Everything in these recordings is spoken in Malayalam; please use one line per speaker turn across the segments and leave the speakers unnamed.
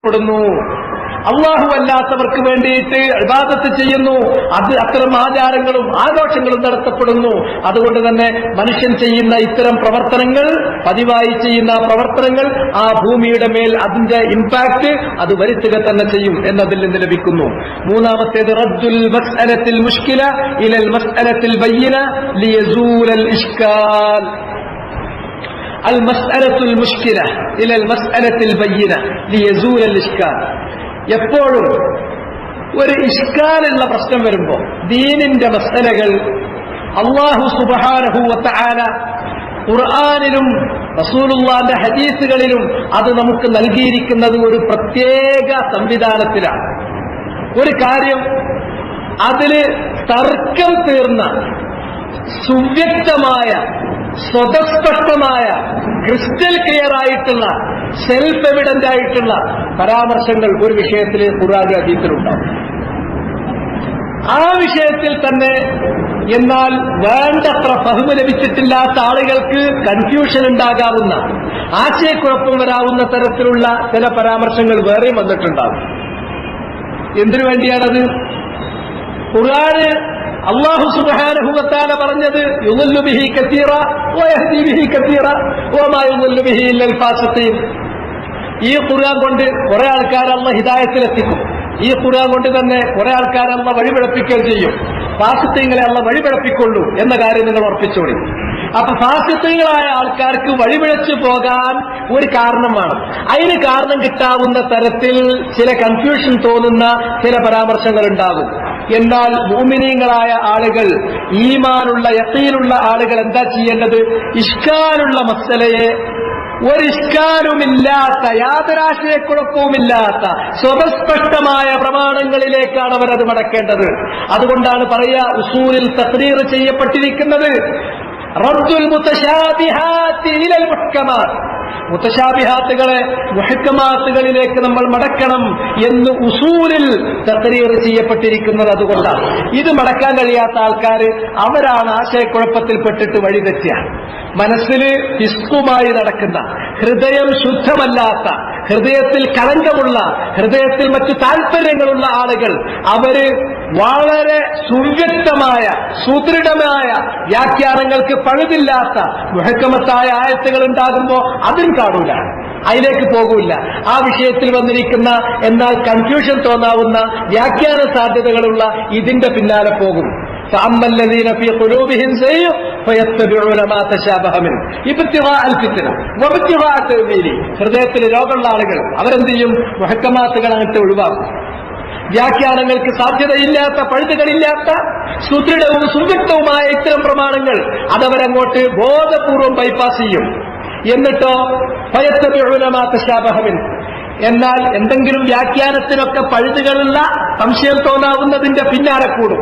പ്പെടുന്നു. അള്ളാഹു അല്ലാത്തവർക്ക് വേണ്ടിയിട്ട് ഇബാദത്ത് ചെയ്യുന്നു. അത് അത്തരം ആചാരങ്ങളും ആഘോഷങ്ങളും നടത്തപ്പെടുന്നു. അതുകൊണ്ട് തന്നെ മനുഷ്യൻ ചെയ്യുന്ന ഇത്തരം പ്രവർത്തനങ്ങൾ, പതിവായി ചെയ്യുന്ന പ്രവർത്തനങ്ങൾ ആ ഭൂമിയുടെ മേൽ അതിന്റെ ഇമ്പാക്ട് അത് വരുത്തുക തന്നെ ചെയ്യും എന്നതിൽ നിന്ന് ലഭിക്കുന്നു. മൂന്നാമത്തേത് റദ്ദുൽ മസ്അലത്തിൽ മുഷ്കില ഇലൽ മസ്അലത്തിൽ ബയ്യിന ലിയസൂലൽ ഇഷ്കാൽ. അൽ മസ്അലത്തുൽ മുഷ്കില ഇലൽ മസ്അലത്തിൽ ബയ്യിന ലിയസൂലൽ ഇഷ്കാൽ. എപ്പോഴും ഒരു ഇഷ്കാലുള്ള പ്രശ്നം വരുമ്പോ ദീനിന്റെ മസ്അലകൾ അല്ലാഹു സുബ്ഹാനഹു വ തആല ഖുർആനിലും റസൂലുള്ളാഹിന്റെ ഹദീസുകളിലും അത് നമുക്ക് നൽകിയിരിക്കുന്നത് ഒരു പ്രത്യേക സംവിധാനത്തിലാണ്. ഒരു കാര്യം അതില് തർക്കം തീർന്ന സുവ്യക്തമായ സ്വതസ്പഷ്ടമായ ക്രിസ്റ്റൽ ക്ലിയർ ആയിട്ടുള്ള സെൽഫ് എവിഡന്റ് ആയിട്ടുള്ള പരാമർശങ്ങൾ ഒരു വിഷയത്തിൽ ഖുർആനിലും ഹദീസിലുണ്ടാവും. ആ വിഷയത്തിൽ തന്നെ എന്നാൽ വേണ്ടത്ര ഫഹ്മ് ലഭിച്ചിട്ടില്ലാത്ത ആളുകൾക്ക് കൺഫ്യൂഷൻ ഉണ്ടാകാവുന്ന, ആശയക്കുഴപ്പം വരാവുന്ന തരത്തിലുള്ള ചില പരാമർശങ്ങൾ വേറെയും വന്നിട്ടുണ്ടാകും. എന്തിനു വേണ്ടിയാണത്? ഖുർആന് അല്ലാഹു സുബ്ഹാനഹു വ തആല പറഞ്ഞത് യുളല്ലു ബിഹി കസീറ വയഹ്ദി ബിഹി കസീറ വമാ യുളല്ലു ബിഹി ഇല്ലൽ ഫാസിഖീൻ. ഈ ഖുർആൻ കൊണ്ട് കുറെ ആൾക്കാരെ അല്ലാഹു ഹിദായത്തിലെത്തിക്കും. ഈ ഖുർആൻ കൊണ്ട് തന്നെ കുറെ ആൾക്കാരെ അല്ലാഹു വഴിപിഴപ്പിക്കുകയും ചെയ്യും. ഫാസിഖീങ്ങളെ അല്ലാഹു വഴിപിഴപ്പിക്കൊള്ളൂ എന്ന കാര്യം നിങ്ങൾ ഉറപ്പിച്ചോളി. അപ്പൊ ഫാസിഖീങ്ങളായ ആൾക്കാർക്ക് വഴിപിഴച്ചു പോകാൻ ഒരു കാരണം വേണം. അതിന് കാരണം കിട്ടാവുന്ന തരത്തിൽ ചില കൺഫ്യൂഷൻ തോന്നുന്ന ചില പരാമർശങ്ങൾ ഉണ്ടാകും. എന്നാൽ മുഅ്മിനീങ്ങളായ ആളുകൾ, ഈമാനുള്ള യഖീനുള്ള ആളുകൾ എന്താ ചെയ്യേണ്ടത്? ഇഷ്കാലുള്ള മസ്അലയെ ഒരു ഇഷ്കാലുമില്ലാത്ത, യാതൊരാശയക്കുഴപ്പവുമില്ലാത്ത സ്വതസ്പഷ്ടമായ പ്രമാണങ്ങളിലേക്കാണ് അവരത് മടക്കേണ്ടത്. അതുകൊണ്ടാണ് പറയുക, ഉസൂലിൽ തഖ്രീർ ചെയ്യപ്പെട്ടിരിക്കുന്നത് റദ്ദുൽ മുതശാബിഹാത്തി ഇലൽ മുഹ്കമാത്ത്. മുതശാബിഹാത്തുകളെ മുഹ്കമാത്തുകളിലേക്ക് നമ്മൾ മടക്കണം എന്ന് ഉസൂലിൽ തഖ്രീർ ചെയ്യപ്പെട്ടിരിക്കുന്നത് അതുകൊണ്ടാണ്. ഇത് മടക്കാൻ കഴിയാത്ത ആൾക്കാർ അവരാണ് ആശയക്കുഴപ്പത്തിൽപ്പെട്ടിട്ട് വഴിതെറ്റുക. മനസ്സിൽ ഫിസ്കുമായി നടക്കുന്ന, ഹൃദയം ശുദ്ധമല്ലാത്ത, ഹൃദയത്തിൽ കളങ്കമുള്ള, ഹൃദയത്തിൽ മറ്റു താല്പര്യങ്ങളുള്ള ആളുകൾ അവര് വളരെ സുവ്യക്തമായ സുദൃഢമായ വ്യാഖ്യാനങ്ങൾക്ക് പഴുതില്ലാത്ത മുഹക്കമത്തായ ആയത്തുകൾ ഉണ്ടാകുമ്പോ അതിന് കാണൂല, അതിലേക്ക് പോകൂല. ആ വിഷയത്തിൽ വന്നിരിക്കുന്ന എന്നാൽ കൺഫ്യൂഷൻ തോന്നാവുന്ന വ്യാഖ്യാന സാധ്യതകളുള്ള ഇതിന്റെ പിന്നാലെ പോകും. فأما الذين في قلوبهم زيغ فيتبعون ما تشابه منه ابتغاء الفتنة وابتغاء تأويله. ഹൃദയത്തിൽ രോഗമുള്ള ആളുകൾ അവരെന്ത് ചെയ്യും? മുഹക്കമാത്തുകൾ അങ്ങനത്തെ ഒഴിവാക്കും. വ്യാഖ്യാനങ്ങൾക്ക് സാധ്യതയില്ലാത്ത, പഴുതുകളില്ലാത്ത, സുദൃഢവും സുവ്യക്തവുമായ ഇത്തരം പ്രമാണങ്ങൾ അതവരങ്ങോട്ട് ബോധപൂർവം ബൈപ്പാസ് ചെയ്യും. എന്നിട്ടോ ഫയത്തബിഉന മാ തശാബഹ മിൻഹു. എന്നാൽ എന്തെങ്കിലും വ്യാഖ്യാനത്തിനൊക്കെ പഴുതുകളുള്ള, സംശയം തോന്നാവുന്നതിന്റെ പിന്നാലെ കൂടും.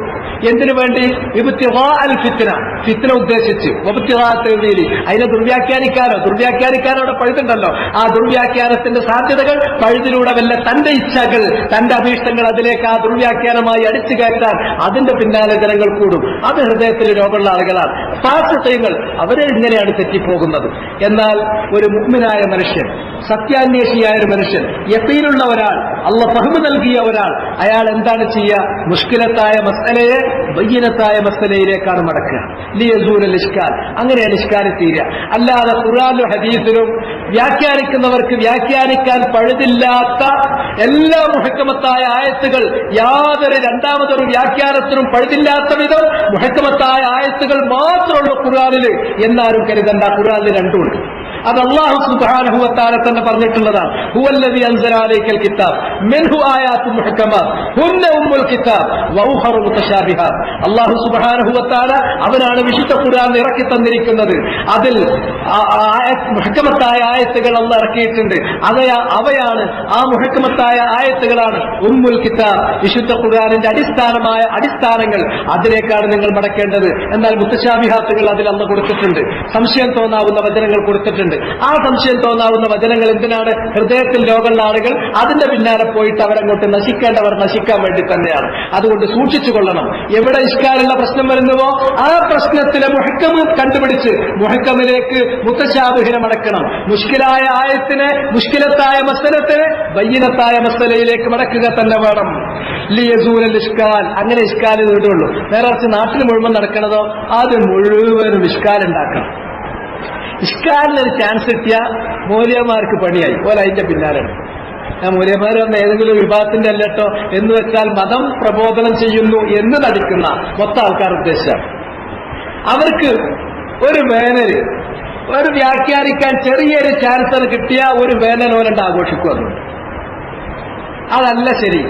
എന്തിനു വേണ്ടി? ഇബ്തിഗാഅൽ ഫിത്ന, ഫിത്ന ഉദ്ദേശിച്ച്, വബ്തിഗാഅ തഅ്വീലി, അതിനെ ദുർവ്യാഖ്യാനിക്കാനോടെ പഴുതുണ്ടല്ലോ. ആ ദുർവ്യാഖ്യാനത്തിന്റെ സാധ്യതകൾ പഴുതിലൂടെ വല്ല തന്റെ ഇച്ഛകൾ, തന്റെ അഭീഷ്ടങ്ങൾ അതിലേക്ക് ആ ദുർവ്യാഖ്യാനമായി അടിച്ചു കയറ്റാൻ അതിന്റെ പിന്നാലെ ജനങ്ങൾ കൂടും. അത് ഹൃദയത്തിൽ രോഗമുള്ള ആളുകളാണ്. ഫാസിഖീങ്ങൾ അവരെ ഇങ്ങനെയാണ് തെറ്റിപ്പോകുന്നത്. എന്നാൽ ഒരു മുഅ്മിനായ മനുഷ്യൻ, സത്യാന്വേഷിയായ ഒരു മനുഷ്യൻ, യഖീനുള്ള ഒരാൾ, അല്ലാഹു ഫഹ്മ് നൽകിയ ഒരാൾ, അയാൾ എന്താണ് ചെയ്യുക? മുഷ്കിലത്തായ മസ്അലയെ ബയ്യിനത്തായ മസ്അലയിലേക്കാണ് മടക്കുക. ലിയസൂലൽ ഇഷ്കാൽ. അങ്ങനെയാണ് ഇഷ്കാലി തീരുക. അല്ലാതെ ഖുർആനിലും ഹദീസിലും വ്യാഖ്യാനിക്കുന്നവർക്ക് വ്യാഖ്യാനിക്കാൻ പഴുതില്ലാത്ത എല്ലാ മുഹക്കമത്തായ ആയത്തുകൾ, യാതൊരു രണ്ടാമതൊരു വ്യാഖ്യാനത്തിനും പഴുതില്ലാത്ത വിധം മുഹക്കമത്തായ ആയത്തുകൾ മാത്രമുള്ള ഖുർആനില് എന്നാരും കരുതണ്ട. ഖുർആനിൽ രണ്ടുമുണ്ട്. അത് അല്ലാഹു സുബ്ഹാനഹു വ തആല തന്നെ പറഞ്ഞിട്ടുള്ളതാണ്. ഹുവല്ലദീ അൻസല അലൈക്കൽ കിതാബ് മിൻഹു ആയാത്തുൻ മുഹ്കമാത്ത് ഹുന്ന ഉമ്മുൽ കിതാബ് വ ഉഖറു മുതശാബിഹാത്ത്. അല്ലാഹു സുബ്ഹാനഹു വ തആല അവനാണ് വിശുദ്ധ ഖുർആൻ ഇറക്കി തന്നിരിക്കുന്നത്. അതിൽ മുഹ്കമത്തായ ആയത്തുകൾ അല്ലാഹു ഇറക്കിയിട്ടുണ്ട്. അവയാണ്, ആ മുഹ്കമത്തായ ആയത്തുകളാണ് ഉമ്മുൽ കിതാബ്, വിശുദ്ധ ഖുർആനിന്റെ അടിസ്ഥാനങ്ങൾ. അതിലേക്കാണ് നിങ്ങൾ മടക്കേണ്ടത്. എന്നാൽ മുതശാബിഹാത്തുകൾ അതിൽ അല്ലാഹു കൊടുത്തിട്ടുണ്ട്. സംശയം തോന്നാവുന്ന വചനങ്ങൾ കൊടുത്തിട്ടുണ്ട്. വന്നിട്ടുണ്ട്. ആ സംശയം തോന്നാവുന്ന വചനങ്ങൾ എന്തിനാണ്? ഹൃദയത്തിൽ രോഗമുള്ള ആളുകൾ അതിന്റെ പിന്നാലെ പോയിട്ട് അവരങ്ങോട്ട് നശിക്കേണ്ടവർ നശിക്കാൻ വേണ്ടി തന്നെയാണ്. അതുകൊണ്ട് സൂക്ഷിച്ചു കൊള്ളണം. എവിടെ ഇഷ്കാലുള്ള പ്രശ്നം വരുന്നുവോ ആ പ്രശ്നത്തിലെ മുഹക്കം കണ്ടുപിടിച്ച് മുഹക്കമിലേക്ക് മുത്തശാബിഹിനെ മടക്കണം. മുഷ്കിലായ ആയത്തിനെ, മുഷ്കിലത്തായ മസലത്തിനെ ബയ്യിനത്തായ മസലയിലേക്ക് മടക്കുക തന്നെ വേണം. ലിയസൂലൽ ഇഷ്കാൽ, അങ്ങനെ ഇഷ്കാൽ വീടുള്ളൂ. നേരെ നാട്ടിൽ മുഴുവൻ നടക്കണതോ അത് മുഴുവനും ഇഷ്കാൽ ഉണ്ടാക്കണം. ഇഷ്കാലിനൊരു ചാൻസ് കിട്ടിയ മൂല്യന്മാർക്ക് പണിയായി പോലെ അതിന്റെ പിന്നാലെ. മൂല്യന്മാർ വന്ന ഏതെങ്കിലും വിഭാഗത്തിന്റെ അല്ലട്ടോ എന്ന് വെച്ചാൽ മതം പ്രബോധനം ചെയ്യുന്നു എന്ന് നടിക്കുന്ന മൊത്തം ആൾക്കാർ ഉദ്ദേശിച്ചാണ്. അവർക്ക് ഒരു വേനൽ, ഒരു വ്യാഖ്യാനിക്കാൻ ചെറിയൊരു ചാൻസ് കിട്ടിയ ഒരു വേനലോലുണ്ട് ആഘോഷിക്കുന്നു. അതല്ല ശരി.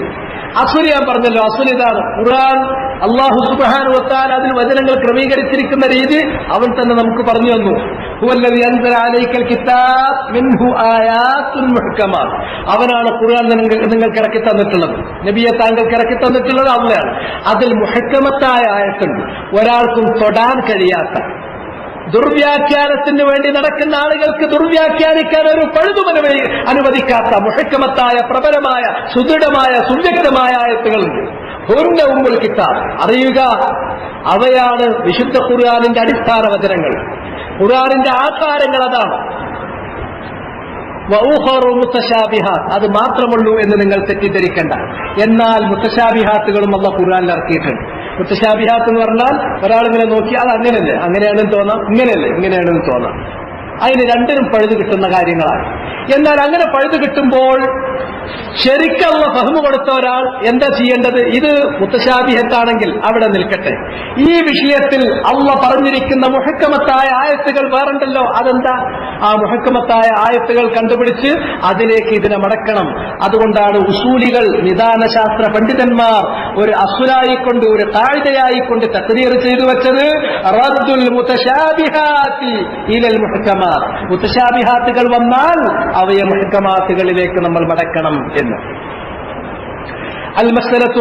അസുൽ ഞാൻ പറഞ്ഞല്ലോ, അസുൽ ഇതാണ്. ഖുർആൻ അല്ലാഹു സുബ്ഹാനഹു വ തആല അതിൽ വചനങ്ങൾ ക്രമീകരിച്ചിരിക്കുന്ന രീതി അവൻ തന്നെ നമുക്ക് പറഞ്ഞു തന്നു. ഹുവല്ലദീ അൻസല അലൈക്കൽ കിതാബ് മിൻഹു ആയാത്തുൻ മുഹ്കമാത്ത്. അവനാണ് ഖുർആൻ നിങ്ങൾക്ക് ഇറക്കി തന്നിട്ടുള്ളത്. നബിയെ താങ്കൾക്ക് ഇറക്കി തന്നിട്ടുള്ളത് അവനാണ്. അതിൽ മുഹ്കമത്തായ ആയത്തുണ്ട്, ഒരാൾക്കും തൊടാൻ കഴിയാത്ത, ദുർവ്യാഖ്യാനത്തിന് വേണ്ടി നടക്കുന്ന ആളുകൾക്ക് ദുർവ്യാഖ്യാനിക്കാൻ ഒരു പഴുതും അനുവദിക്കാത്ത മുഹക്കമത്തായ പ്രബലമായ സുദൃഢമായ സുവ്യക്തമായ ആയത്തുകളുണ്ട്. ഹുന്ന ഉമ്മുൽ കിതാബ്. അറിയുക, അവയാണ് വിശുദ്ധ ഖുർആനിന്റെ അടിസ്ഥാന വചനങ്ങൾ. ഖുർആനിന്റെ ആധാരങ്ങൾ അതാണ്. വഉഖറു മുത്തശാബിഹാത്ത്, അത് മാത്രമുള്ളൂ എന്ന് നിങ്ങൾ തെറ്റിദ്ധരിക്കണ്ട. എന്നാൽ മുത്തശാബിഹാത്തുകളും അല്ലാഹു ഖുർആനിൽ ഇറക്കിയിട്ടുണ്ട്. മുത്തശാബിഹാത്ത് എന്ന് പറഞ്ഞാൽ ഒരാളിങ്ങനെ നോക്കി അത് അങ്ങനെയല്ലേ, അങ്ങനെയാണെന്ന് തോന്നാം, ഇങ്ങനെയല്ലേ, ഇങ്ങനെയാണെന്ന് തോന്നാം. അതിന് രണ്ടിനും പഴുതു കിട്ടുന്ന കാര്യങ്ങളാണ്. എന്നാൽ അങ്ങനെ പഴുതു കിട്ടുമ്പോൾ ശരിക്കുള്ള ഫഹ്മ് കൊടുത്ത ഒരാൾ എന്താ ചെയ്യേണ്ടത്? ഇത് മുത്തശാബിഹത്താണെങ്കിൽ അവിടെ നിൽക്കട്ടെ. ഈ വിഷയത്തിൽ അള്ളാഹ് പറഞ്ഞിരിക്കുന്ന മുഹക്കമത്തായ ആയത്തുകൾ വേറുണ്ടല്ലോ, അതെന്താ? ആ മുഹക്കമത്തായ ആയത്തുകൾ കണ്ടുപിടിച്ച് അതിലേക്ക് ഇതിനെ മടക്കണം. അതുകൊണ്ടാണ് ഉസൂലികൾ, നിദാനശാസ്ത്ര പണ്ഡിതന്മാർ ഒരു അസുലായിക്കൊണ്ട്, ഒരു ഖാഇദയായിക്കൊണ്ട് തഖ്ദീർ ചെയ്തു വെച്ചത് റദ്ദുൽ മുതശാബിഹാത്തി ഇലൽ മുഹ്കമാത്ത്. മുതശാബിഹാത്തുകൾ വന്നാൽ അവയെ മുഹ്കമാത്തുകളിലേക്ക് നമ്മൾ മടക്കണം എന്ന്. അൽ മസ്അലത്തു